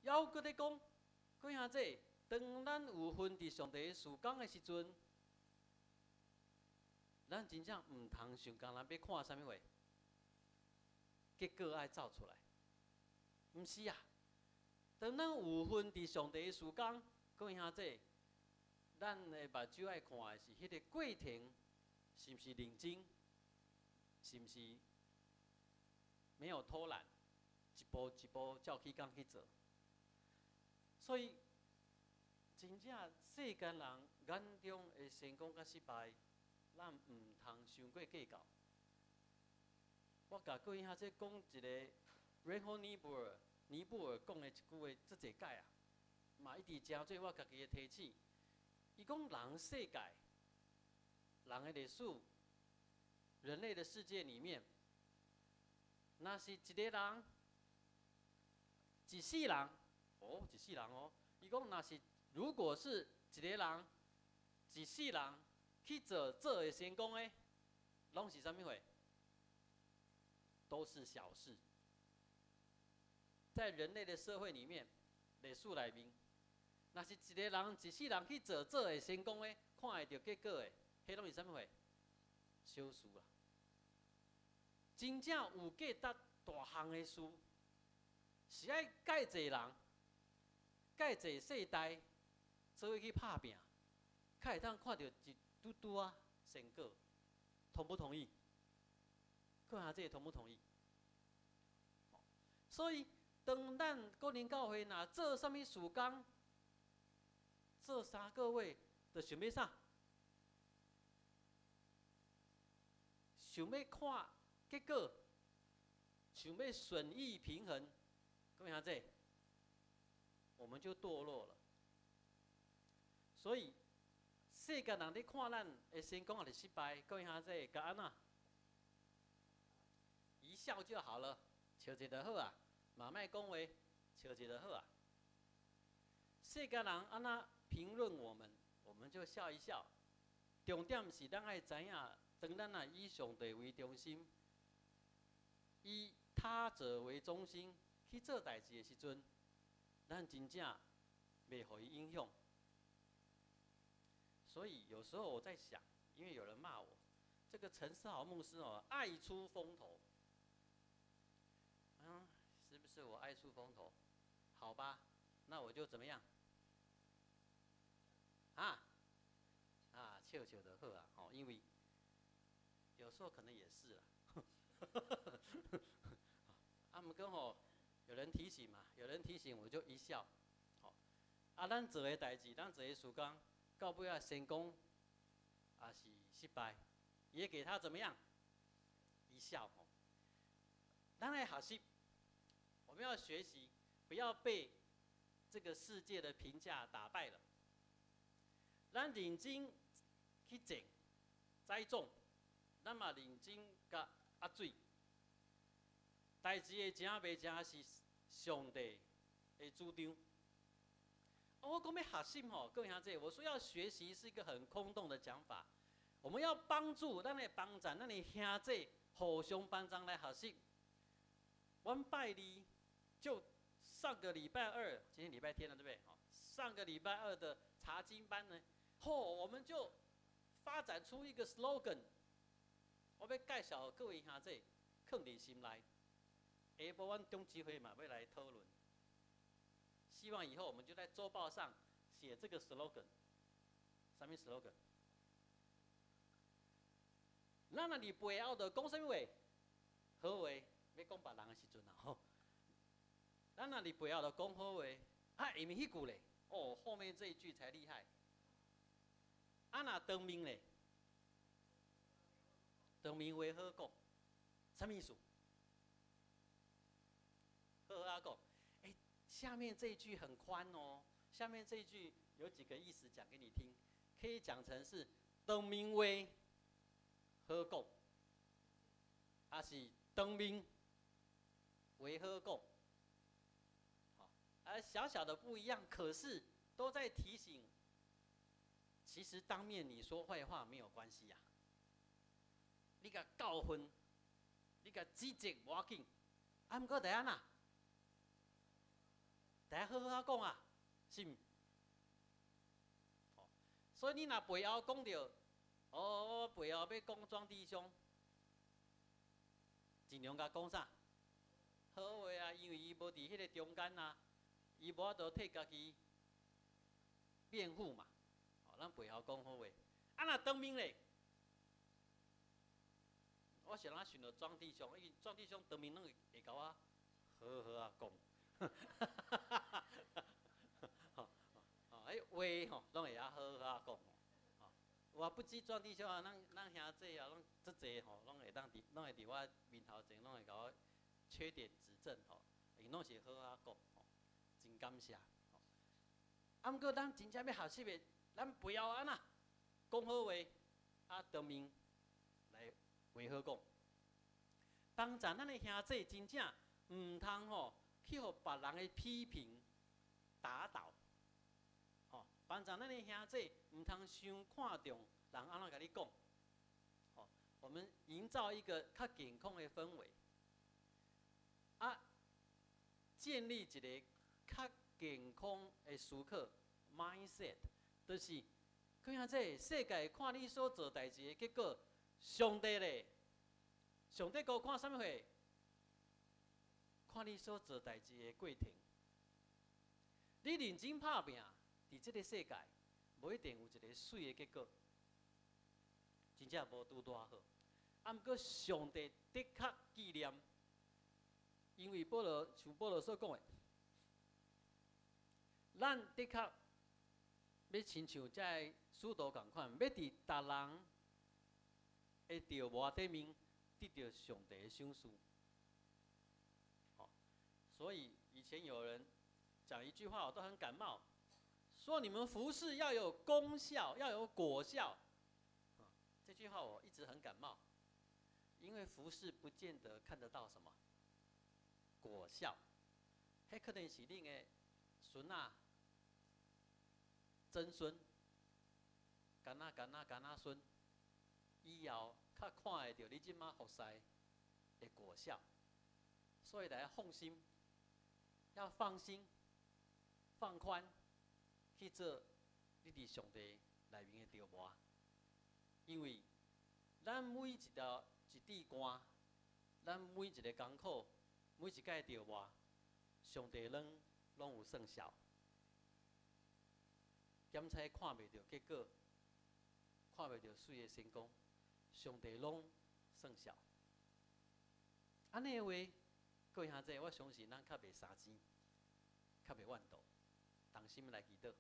要搁咧讲，各位兄弟，当咱有份伫上帝事工的时阵，咱真正唔通想讲咱要看啥物话，结果爱走出来。毋是啊，当咱有份伫上帝事工，各位兄弟，咱的目睭爱看的是迄个过程，是毋是认真，是毋是没有偷懒，一步一步照起工去做。所以，真正世间人眼中的成功甲失败，咱唔通伤过计较。我甲各位兄弟讲一个 Reinhold尼布尔讲的一句话，足侪解啊，嘛一直真做我家己的提醒。伊讲人世界，人的历史，人类的世界里面，那是一个人，一世人。哦，一世人哦。伊讲，如果是一个人，一世人去做会成功的，拢是啥物货？都是小事。在人类的社会里面，历史内面，那是一个人一世人去做会成功的，看会到结果的，迄拢是啥物货？小事啦。真正有价值大项的事，是爱介济人。介济世代做伙去拍拼，才会当看到一嘟嘟啊成果，同不同意？各位兄弟同不同意？所以，当咱个人教会若做啥物事工，做3个月，就想要啥？想要看结果，想要损益平衡，各位兄弟。我们就堕落了。所以，世间人咧看咱的成功还是失败，各位兄弟，甲安那一笑就好了，笑一就好啊，嘛莫讲话，笑一就好啊。世间人安那评论我们，我们就笑一笑。重点是咱爱知影，当咱啊以上帝为中心，以他者为中心去做代志的时阵。咱真正袂互伊影响，所以有时候我在想，因为有人骂我，这个陈思豪牧师哦，爱出风头，是不是我爱出风头？好吧，那我就怎么样？笑笑就好啊，哦，因为有时候可能也是啦，不过吼。有人提醒嘛，有人提醒我就一笑，咱做的代志，咱做的事工，到尾啊成功，是失败，也给他怎么样？一笑哦。咱来学习，我们要学习，不要被这个世界的评价打败了。咱认真去种、栽种，咱嘛认真甲压水。代志会成袂成是上帝的主张。我讲要学习吼，各位兄弟，我说要学习是一个很空洞的讲法。我们要帮助咱的帮咱的兄弟互相帮助来学习。我们拜二就上个礼拜二，今天礼拜天了，对不对？上个礼拜二的查经班呢，我们就发展出一个 slogan， 我要介绍各位兄弟放伫心内。下晡阮中执会嘛要来讨论，希望以后我们就在周报上写这个 slogan。什么 slogan？ 咱若伫背后就讲什么话？好话，要讲别人的时阵啊吼。咱若伫背后就讲好话，下面迄句咧，后面这一句才厉害。若当面咧，当面话好讲，什么意思？好好讲，下面这一句很宽哦。下面这一句有几个意思讲给你听，可以讲成是当面话好讲，还是当面话好讲。小小的不一样，可是都在提醒，其实当面你说坏话没有关系呀。你甲教训，你甲指责无要紧，不过第一爱好好啊讲啊，是毋？所以你若背后讲着，我背后要讲庄弟兄，尽量甲讲啥？好话啊，因为伊无伫迄个中间啊，伊无法度替家己辩护嘛。咱背后讲好话，啊若当面咧，我是哪想到庄弟兄，伊庄弟兄当面拢会甲我好好啊讲。话吼，拢会晓好好啊讲。我不止庄弟兄啊，咱兄弟啊，拢足济吼，拢会伫我面头前，拢会甲我缺点指正吼，因拢是好好啊讲，真感谢。啊，毋过咱真正要学习的，咱不要安那讲好话，啊当面来话好讲。当咱的兄弟真正毋通吼去互别人的批评打倒。帮咱的兄弟唔通伤看重人安怎甲你讲，我们营造一个较健康的氛围，建立一个较健康的思考 mindset， 就是看这世界看你所做代志的结果，上帝咧，上帝搁看啥物货？看你所做代志的过程，你认真拍拼。伫这个世界，无一定有一个水的结果，真正无拄多好。毋过上帝的确纪念，因为像保罗所讲的，咱的确要亲像这使徒共款，要伫逐人的着磨顶面得到上帝的赏赐。所以以前有人讲一句话，我都很感冒。说你们服事要有功效，要有果效。这句话我一直很感冒，因为服事不见得看得到什么果效，迄可能是恁的孙啊、曾孙、干仔孙，以后较看会到你即马服侍的果效。所以大家放心，要放心、放宽。去做你伫上帝内面的着磨，因为咱每一滴汗，咱每一个艰苦，每一届着磨，上帝拢有算数。检测看袂到结果，看袂到水的成功，上帝拢算数。安尼的话，各位兄弟，我相信咱较袂相钱，较袂怨妒。同心来祈祷。